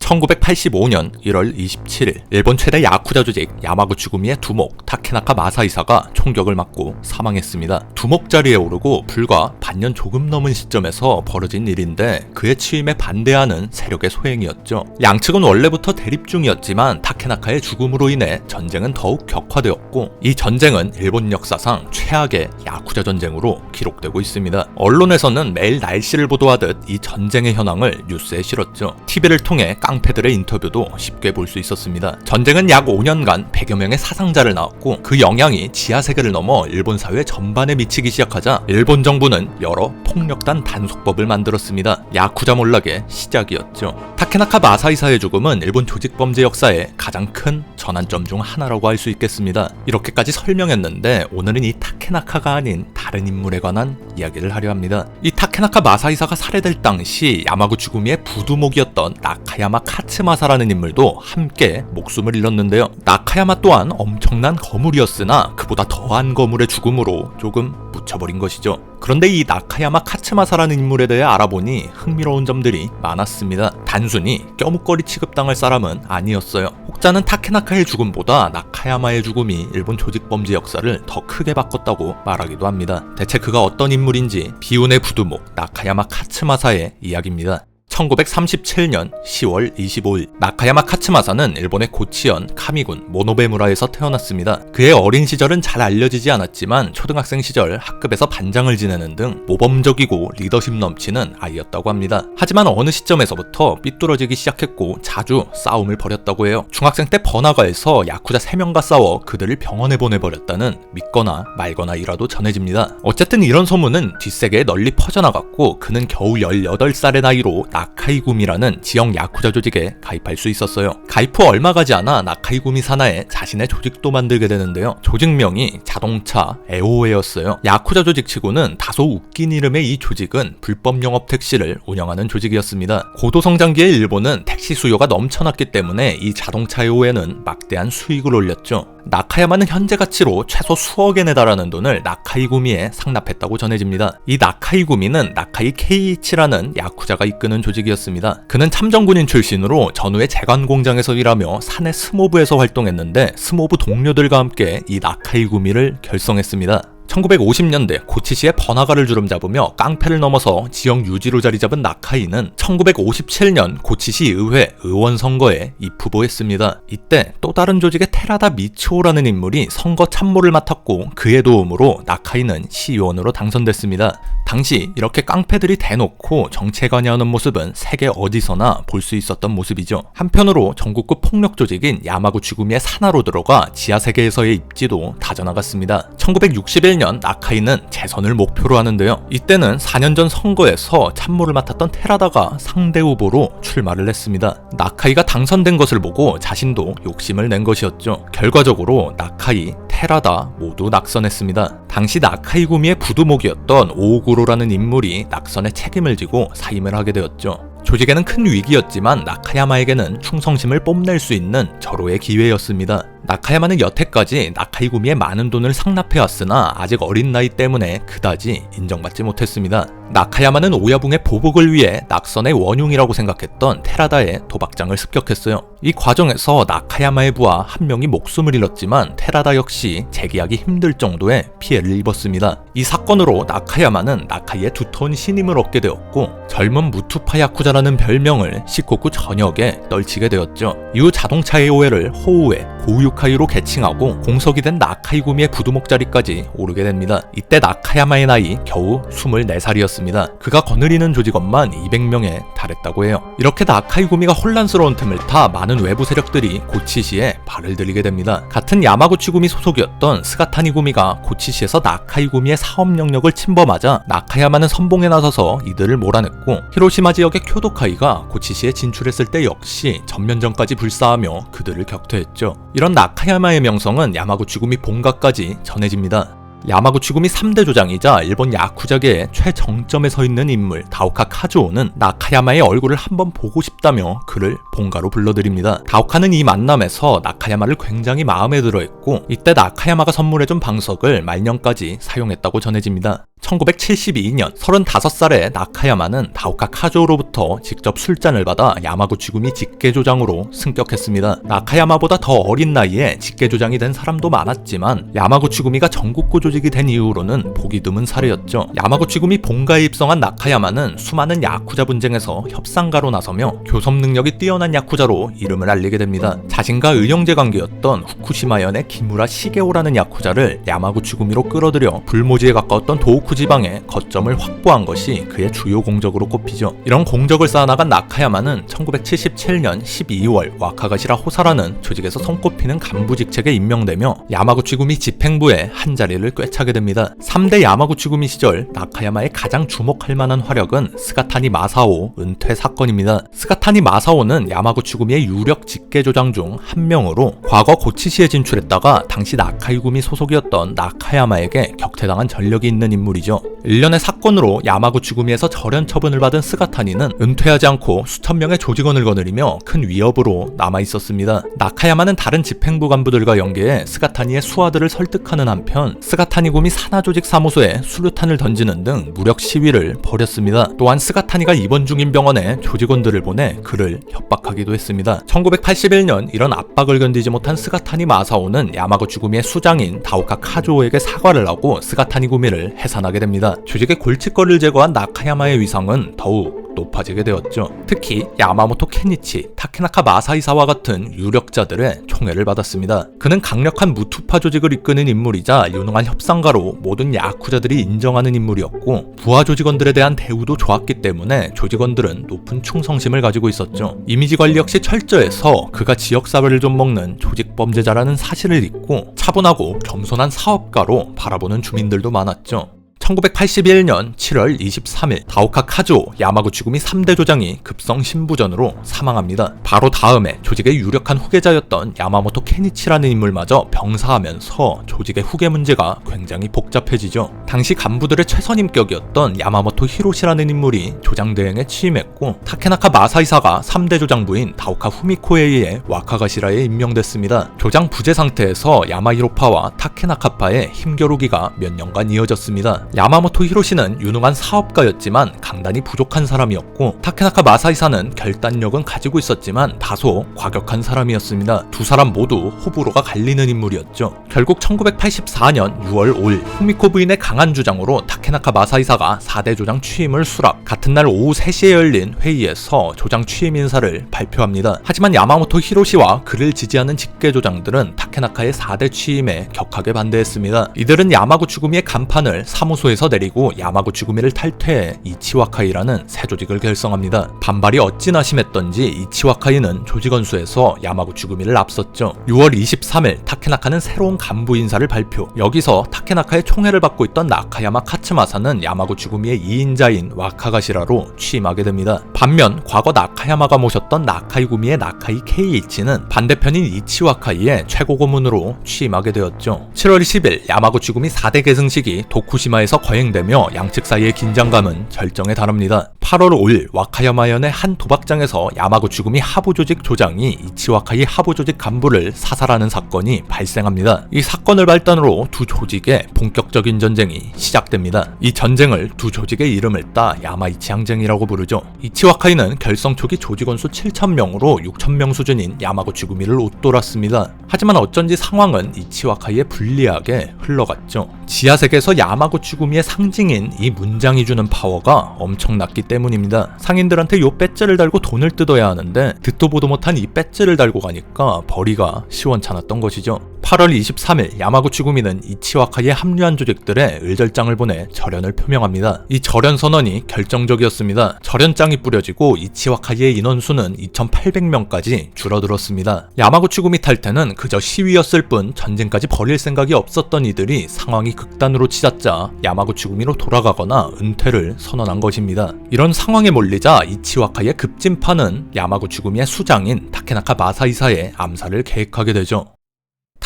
1985년 1월 27일 일본 최대 야쿠자 조직 야마구치구미의 두목 타케나카 마사이사가 총격을 맞고 사망했습니다. 두목 자리에 오르고 불과 반년 조금 넘은 시점에서 벌어진 일인데 그의 취임에 반대하는 세력의 소행이었죠. 양측은 원래부터 대립 중이었지만 타케나카의 죽음으로 인해 전쟁은 더욱 격화되었고 이 전쟁은 일본 역사상 최악의 야쿠자 전쟁으로 기록되고 있습니다. 언론에서는 매일 날씨를 보도하듯 이 전쟁의 현황을 뉴스에 실었죠. TV를 통해 깡패들의 인터뷰도 쉽게 볼 수 있었습니다. 전쟁은 약 5년간 100여 명의 사상자를 낳았고 그 영향이 지하 세계를 넘어 일본 사회 전반에 미치기 시작하자 일본 정부는 여러 폭력단 단속법을 만들었습니다. 야쿠자 몰락의 시작이었죠. 타케나카 마사이사의 죽음은 일본 조직범죄 역사의 가장 큰 전환점 중 하나라고 할 수 있겠습니다. 이렇게까지 설명했는데 오늘은 이 타케나카가 아닌 다른 인물에 관한 이야기를 하려 합니다. 이 타케나카 마사이사가 살해될 당시 야마구치구미의 부두목이었던 나카야마 카츠마사라는 인물도 함께 목숨을 잃었는데요. 나카야마 또한 엄청난 거물이었으나 그보다 더한 거물의 죽음으로 조금 묻혀버린 것이죠. 그런데 이 나카야마 카츠마사라는 인물에 대해 알아보니 흥미로운 점들이 많았습니다. 단순히 껴묵거리 취급당할 사람은 아니었어요. 혹자는 타케나카의 죽음보다 나카야마의 죽음이 일본 조직범죄 역사를 더 크게 바꿨다고 말하기도 합니다. 대체 그가 어떤 인물인지 비운의 부두목 나카야마 카츠마사의 이야기입니다. 1937년 10월 25일 나카야마 카츠마사는 일본의 고치현 카미군 모노베무라에서 태어났습니다. 그의 어린 시절은 잘 알려지지 않았지만 초등학생 시절 학급에서 반장을 지내는 등 모범적이고 리더십 넘치는 아이였다고 합니다. 하지만 어느 시점에서부터 삐뚤어지기 시작했고 자주 싸움을 벌였다고 해요. 중학생 때 번화가에서 야쿠자 3명과 싸워 그들을 병원에 보내버렸다는 믿거나 말거나이라도 전해집니다. 어쨌든 이런 소문은 뒷세계에 널리 퍼져나갔고 그는 겨우 18살의 나이로 나카이구미라는 지역 야쿠자 조직에 가입할 수 있었어요. 가입 후 얼마 가지 않아 나카이구미 산하에 자신의 조직도 만들게 되는데요. 조직명이 자동차 에오에였어요. 야쿠자 조직치고는 다소 웃긴 이름의 이 조직은 불법 영업 택시를 운영하는 조직이었습니다. 고도 성장기의 일본은 택시 수요가 넘쳐났기 때문에 이 자동차 에오에는 막대한 수익을 올렸죠. 나카야마는 현재 가치로 최소 수억엔에 달하는 돈을 나카이구미에 상납했다고 전해집니다. 이 나카이구미는 나카이 케이이치라는 야쿠자가 이끄는 조직이었습니다. 그는 참전군인 출신으로 전후에 제관 공장에서 일하며 사내 스모부에서 활동했는데 스모부 동료들과 함께 이 나카이구미를 결성했습니다. 1950년대 고치시의 번화가를 주름잡으며 깡패를 넘어서 지역 유지로 자리 잡은 나카이는 1957년 고치시 의회 의원 선거에 입후보했습니다. 이때 또 다른 조직의 테라다 미치오라는 인물이 선거 참모를 맡았고 그의 도움으로 나카이는 시의원으로 당선됐습니다. 당시 이렇게 깡패들이 대놓고 정치에 관여하는 모습은 세계 어디서나 볼 수 있었던 모습이죠. 한편으로 전국급 폭력 조직인 야마구치구미의 산하로 들어가 지하세계에서의 입지도 다져나갔습니다. 1961년 나카이는 재선을 목표로 하는데요. 이때는 4년 전 선거에서 참모를 맡았던 테라다가 상대 후보로 출마를 했습니다. 나카이가 당선된 것을 보고 자신도 욕심을 낸 것이었죠. 결과적으로 나카이, 테라다 모두 낙선했습니다. 당시 나카이구미의 부두목이었던 오구로라는 인물이 낙선의 책임을 지고 사임을 하게 되었죠. 조직에는 큰 위기였지만 나카야마에게는 충성심을 뽐낼 수 있는 절호의 기회였습니다. 나카야마는 여태까지 나카이구미에 많은 돈을 상납해왔으나 아직 어린 나이 때문에 그다지 인정받지 못했습니다. 나카야마는 오야붕의 보복을 위해 낙선의 원흉이라고 생각했던 테라다의 도박장을 습격했어요. 이 과정에서 나카야마의 부하 한 명이 목숨을 잃었지만 테라다 역시 재기하기 힘들 정도의 피해를 입었습니다. 이 사건으로 나카야마는 나카이의 두터운 신임을 얻게 되었고 젊은 무투파 야쿠자라는 별명을 시코쿠 전역에 떨치게 되었죠. 이후 자동차의 오해를 호우에 고유카이로 개칭하고 공석이 된 나카이구미의 부두목 자리까지 오르게 됩니다. 이때 나카야마의 나이 겨우 24살이었습니다. 그가 거느리는 조직원만 200명에 달했다고 해요. 이렇게 나카이구미가 혼란스러운 틈을 타 많은 외부 세력들이 고치시에 발을 들이게 됩니다. 같은 야마구치구미 소속이었던 스가타니구미가 고치시에서 나카이구미의 사업 영역을 침범하자 나카야마는 선봉에 나서서 이들을 몰아냈고 히로시마 지역의 쿄도카이가 고치시에 진출했을 때 역시 전면전까지 불사하며 그들을 격퇴했죠. 이런 나카야마의 명성은 야마구치구미 본가까지 전해집니다. 야마구치구미 3대 조장이자 일본 야쿠자계의 최정점에 서 있는 인물 다오카 카즈오는 나카야마의 얼굴을 한번 보고 싶다며 그를 본가로 불러들입니다. 다오카는 이 만남에서 나카야마를 굉장히 마음에 들어했고 이때 나카야마가 선물해준 방석을 말년까지 사용했다고 전해집니다. 1972년 35살의 나카야마는 다오카 카조로부터 직접 술잔을 받아 야마구치구미 직계조장으로 승격했습니다. 나카야마보다 더 어린 나이에 직계조장이 된 사람도 많았지만 야마구치구미가 전국구 조직이 된 이후로는 보기 드문 사례였죠. 야마구치구미 본가에 입성한 나카야마는 수많은 야쿠자 분쟁에서 협상가로 나서며 교섭 능력이 뛰어난 야쿠자로 이름을 알리게 됩니다. 자신과 의형제 관계였던 후쿠시마현의 기무라 시게오라는 야쿠자를 야마구치구미로 끌어들여 불모지에 가까웠던 도호쿠 지방에 거점을 확보한 것이 그의 주요 공적으로 꼽히죠. 이런 공적을 쌓아나간 나카야마는 1977년 12월 와카가시라 호사라는 조직에서 손꼽히는 간부 직책에 임명되며 야마구치구미 집행부에 한 자리를 꿰차게 됩니다. 3대 야마구치구미 시절 나카야마의 가장 주목할 만한 화력은 스가타니 마사오 은퇴 사건입니다. 스가타니 마사오는 야마구치구미의 유력 직계조장 중 한 명으로 과거 고치시에 진출했다가 당시 나카이구미 소속이었던 나카야마에게 격퇴당한 전력이 있는 인물이죠. 일련의 사건으로 야마구치구미에서 절연 처분을 받은 스가타니는 은퇴하지 않고 수천 명의 조직원을 거느리며 큰 위협으로 남아있었습니다. 나카야마는 다른 집행부 간부들과 연계해 스가타니의 수하들을 설득하는 한편 스가타니구미 산하조직 사무소에 수류탄을 던지는 등 무력 시위를 벌였습니다. 또한 스가타니가 입원 중인 병원에 조직원들을 보내 그를 협박하기도 했습니다. 1981년 이런 압박을 견디지 못한 스가타니 마사오는 야마구치구미의 수장인 다오카 카조오에게 사과를 하고 스가타니구미를 해산하게 됩니다. 조직의 골칫거리를 제거한 나카야마의 위상은 더욱 높아지게 되었죠. 특히 야마모토 케니치, 타케나카 마사이사와 같은 유력자들의 총애를 받았습니다. 그는 강력한 무투파 조직을 이끄는 인물이자 유능한 협상가로 모든 야쿠자들이 인정하는 인물이었고 부하 조직원들에 대한 대우도 좋았기 때문에 조직원들은 높은 충성심을 가지고 있었죠. 이미지 관리 역시 철저해서 그가 지역사회를 좀 먹는 조직범죄자라는 사실을 잊고 차분하고 겸손한 사업가로 바라보는 주민들도 많았죠. 1981년 7월 23일 다오카 카조 야마구치구미 3대 조장이 급성 신부전으로 사망합니다. 바로 다음에 조직의 유력한 후계자였던 야마모토 케니치라는 인물마저 병사하면서 조직의 후계 문제가 굉장히 복잡해지죠. 당시 간부들의 최선임격이었던 야마모토 히로시라는 인물이 조장 대행에 취임했고 타케나카 마사이사가 3대 조장부인 다오카 후미코에 의해 와카가시라에 임명됐습니다. 조장 부재 상태에서 야마히로파와 타케나카파의 힘겨루기가 몇 년간 이어졌습니다. 야마모토 히로시는 유능한 사업가였지만 강단이 부족한 사람이었고 타케나카 마사이사는 결단력은 가지고 있었지만 다소 과격한 사람이었습니다. 두 사람 모두 호불호가 갈리는 인물이었죠. 결국 1984년 6월 5일 후미코 부인의 강한 주장으로 타케나카 마사이사가 4대 조장 취임을 수락. 같은 날 오후 3시에 열린 회의에서 조장 취임 인사를 발표합니다. 하지만 야마모토 히로시와 그를 지지하는 직계 조장들은 타케나카의 4대 취임에 격하게 반대했습니다. 이들은 야마구치구미의 간판을 사무소에서 내리고 야마구치구미를 탈퇴해 이치와카이라는 새 조직을 결성합니다. 반발이 어찌나 심했던지 이치와카이는 조직원 수에서 야마구치구미를 앞섰죠. 6월 23일 타케나카는 새로운 간부 인사를 발표. 여기서 타케나카의 총애를 받고 있던 나카야마 카츠마사는 야마구치구미의 2인자인 와카가시라로 취임하게 됩니다. 반면 과거 나카야마가 모셨던 나카이구미의 나카이 케이이치는 반대편인 이치와카이의 최고 고문으로 취임하게 되었죠. 7월 10일 야마구치구미 4대 계승식이 도쿠시마에서 거행되며 양측 사이의 긴장감은 절정에 달합니다. 8월 5일 와카야마현의 한 도박장에서 야마구치구미 하부조직 조장이 이치와카이 하부조직 간부를 사살하는 사건이 발생합니다. 이 사건을 발단으로 두 조직의 본격적인 전쟁이 시작됩니다. 이 전쟁을 두 조직의 이름을 따 야마이치 항쟁이라고 부르죠. 이치와카이는 결성 초기 조직원 수 7,000명으로 6,000명 수준인 야마구치구미를 웃돌았습니다. 하지만 어쩐지 상황은 이치와카이에 불리하게 흘러갔죠. 지하세계에서 야마구치구미의 상징인 이 문장이 주는 파워가 엄청났기 때문입니다. 상인들한테 요 배지를 달고 돈을 뜯어야 하는데 듣도 보도 못한 이 배지를 달고 가니까 벌이가 시원찮았던 것이죠. 8월 23일 야마구치구미는 이치와카이에 합류한 조직들의 을절장을 보내 절연을 표명합니다. 이 절연 선언이 결정적이었습니다. 절연장이 뿌려지고 이치와카이의 인원수는 2,800명까지 줄어들었습니다. 야마구치구미 탈퇴는 그저 시위였을 뿐 전쟁까지 벌일 생각이 없었던 이들이 상황이 극단으로 치닫자 야마구치구미로 돌아가거나 은퇴를 선언한 것입니다. 이런 상황에 몰리자 이치와카이의 급진파는 야마구치구미의 수장인 타케나카 마사이사의 암살을 계획하게 되죠.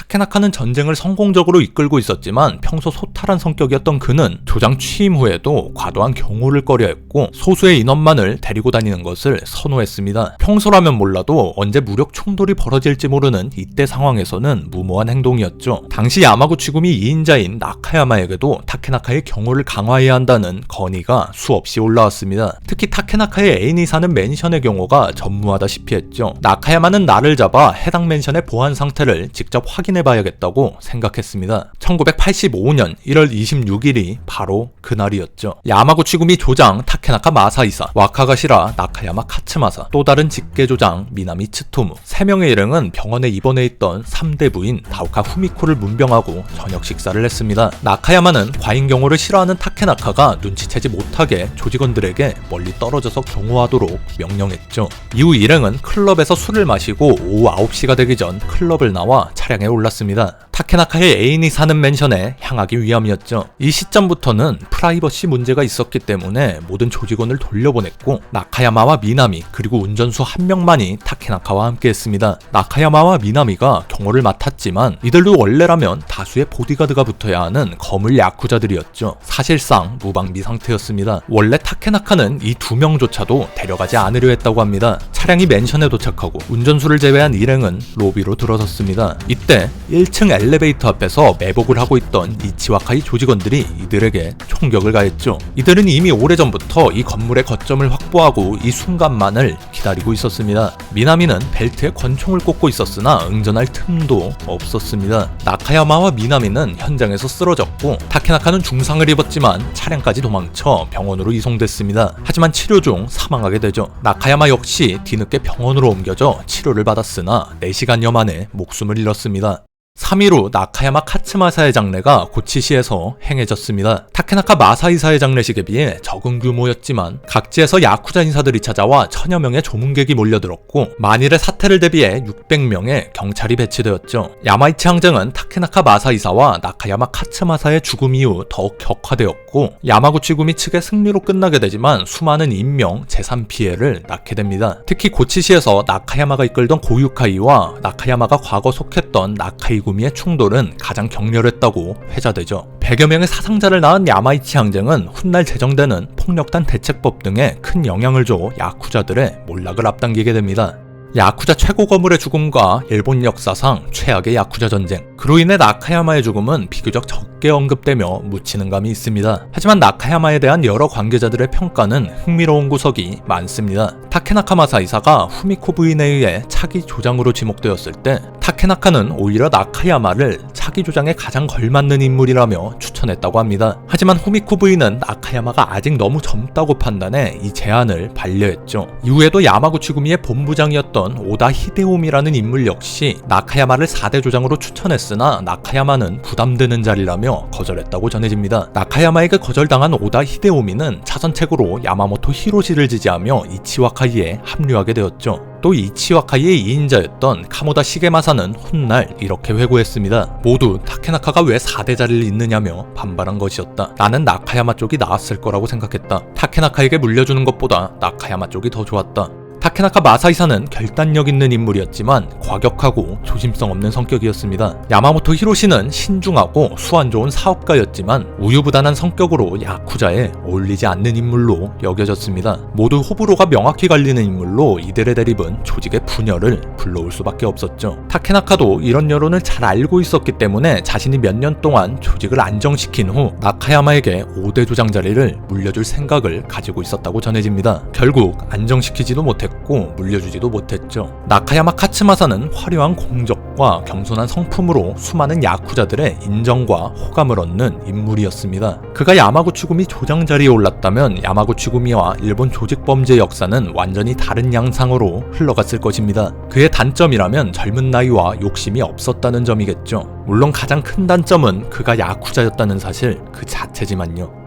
타케나카는 전쟁을 성공적으로 이끌고 있었지만 평소 소탈한 성격이었던 그는 조장 취임 후에도 과도한 경호를 꺼려했고 소수의 인원만을 데리고 다니는 것을 선호했습니다. 평소라면 몰라도 언제 무력 충돌이 벌어질지 모르는 이때 상황에서는 무모한 행동이었죠. 당시 야마구치구미 2인자인 나카야마에게도 타케나카의 경호를 강화해야 한다는 건의가 수없이 올라왔습니다. 특히 타케나카의 애인이 사는 맨션의 경호가 전무하다시피 했죠. 나카야마는 나를 잡아 해당 맨션의 보안 상태를 직접 확인해봐야겠다고 생각했습니다. 1985년 1월 26일이 바로 그날이었죠. 야마구치구미 조장 타케나카 마사이사, 와카가시라 나카야마 카츠마사, 또 다른 직계 조장 미나미 츠토무 3명의 일행은 병원에 입원해 있던 3대 부인 다오카 후미코를 문병하고 저녁 식사를 했습니다. 나카야마는 과잉 경호를 싫어하는 타케나카가 눈치채지 못하게 조직원들에게 멀리 떨어져서 경호하도록 명령했죠. 이후 일행은 클럽에서 술을 마시고 오후 9시가 되기 전 클럽을 나와 차량에 올랐습니다. 타케나카의 애인이 사는 맨션에 향하기 위함이었죠. 이 시점부터는 프라이버시 문제가 있었기 때문에 모든 조직원을 돌려보냈고 나카야마와 미나미 그리고 운전수 한 명만이 타케나카와 함께했습니다. 나카야마와 미나미가 경호를 맡았지만 이들도 원래라면 다수의 보디가드가 붙어야 하는 거물 야쿠자들이었죠. 사실상 무방비 상태였습니다. 원래 타케나카는 이 2명조차도 데려가지 않으려 했다고 합니다. 차량이 맨션에 도착하고 운전수를 제외한 일행은 로비로 들어섰습니다. 이때 1층 엘리베이터 앞에서 매복을 하고 있던 이치와카이 조직원들이 이들에게 총격을 가했죠. 이들은 이미 오래전부터 이 건물의 거점을 확보하고 이 순간만을 기다리고 있었습니다. 미나미는 벨트에 권총을 꽂고 있었으나 응전할 틈도 없었습니다. 나카야마와 미나미는 현장에서 쓰러졌고 타케나카는 중상을 입었지만 차량까지 도망쳐 병원으로 이송됐습니다. 하지만 치료 중 사망하게 되죠. 나카야마 역시 뒤늦게 병원으로 옮겨져 치료를 받았으나 4시간여 만에 목숨을 잃었습니다. 3일 후 나카야마 카츠마사의 장례가 고치시에서 행해졌습니다. 타케나카 마사이사의 장례식에 비해 적은 규모였지만 각지에서 야쿠자 인사들이 찾아와 1000여 명의 조문객이 몰려들었고 만일의 사태를 대비해 600명의 경찰이 배치되었죠. 야마이치 항쟁은 타케나카 마사이사와 나카야마 카츠마사의 죽음 이후 더욱 격화되었고 야마구치구미 측의 승리로 끝나게 되지만 수많은 인명, 재산 피해를 낳게 됩니다. 특히 고치시에서 나카야마가 이끌던 고유카이와 나카야마가 과거 속했던 나카이구미의 충돌은 가장 격렬했다고 회자되죠. 100여 명의 사상자를 낳은 야마이치 항쟁은 훗날 제정되는 폭력단 대책법 등에 큰 영향을 줘 야쿠자들의 몰락을 앞당기게 됩니다. 야쿠자 최고 거물의 죽음과 일본 역사상 최악의 야쿠자 전쟁. 그로 인해 나카야마의 죽음은 비교적 적게 언급되며 묻히는 감이 있습니다. 하지만 나카야마에 대한 여러 관계자들의 평가는 흥미로운 구석이 많습니다. 타케나카 마사이사가 후미코 부인에 의해 차기 조장으로 지목되었을 때 타케나카는 오히려 나카야마를 차기 조장에 가장 걸맞는 인물이라며 추천했다고 합니다. 하지만 후미코 부인은 나카야마가 아직 너무 젊다고 판단해 이 제안을 반려했죠. 이후에도 야마구치구미의 본부장이었던 오다 히데오미라는 인물 역시 나카야마를 4대 조장으로 추천했으나 나카야마는 부담되는 자리라며 거절했다고 전해집니다. 나카야마에게 거절당한 오다 히데오미는 차선책으로 야마모토 히로시를 지지하며 이치와카이에 합류하게 되었죠. 또 이치와카이의 2인자였던 카모다 시게마사는 훗날 이렇게 회고했습니다. 모두 타케나카가 왜 4대 자리를 잇느냐며 반발한 것이었다. 나는 나카야마 쪽이 나았을 거라고 생각했다. 타케나카에게 물려주는 것보다 나카야마 쪽이 더 좋았다. 타케나카 마사이사는 결단력 있는 인물이었지만 과격하고 조심성 없는 성격이었습니다. 야마모토 히로시는 신중하고 수완 좋은 사업가였지만 우유부단한 성격으로 야쿠자에 어울리지 않는 인물로 여겨졌습니다. 모두 호불호가 명확히 갈리는 인물로 이들의 대립은 조직의 분열을 불러올 수밖에 없었죠. 타케나카도 이런 여론을 잘 알고 있었기 때문에 자신이 몇 년 동안 조직을 안정시킨 후 나카야마에게 5대 조장 자리를 물려줄 생각을 가지고 있었다고 전해집니다. 결국 안정시키지도 못했고 물려주지도 못했죠. 나카야마 카츠마사는 화려한 공적과 겸손한 성품으로 수많은 야쿠자들의 인정과 호감을 얻는 인물이었습니다. 그가 야마구치구미 조장 자리에 올랐다면 야마구치구미와 일본 조직범죄 역사는 완전히 다른 양상으로 흘러갔을 것입니다. 그의 단점이라면 젊은 나이와 욕심이 없었다는 점이겠죠. 물론 가장 큰 단점은 그가 야쿠자였다는 사실 그 자체지만요.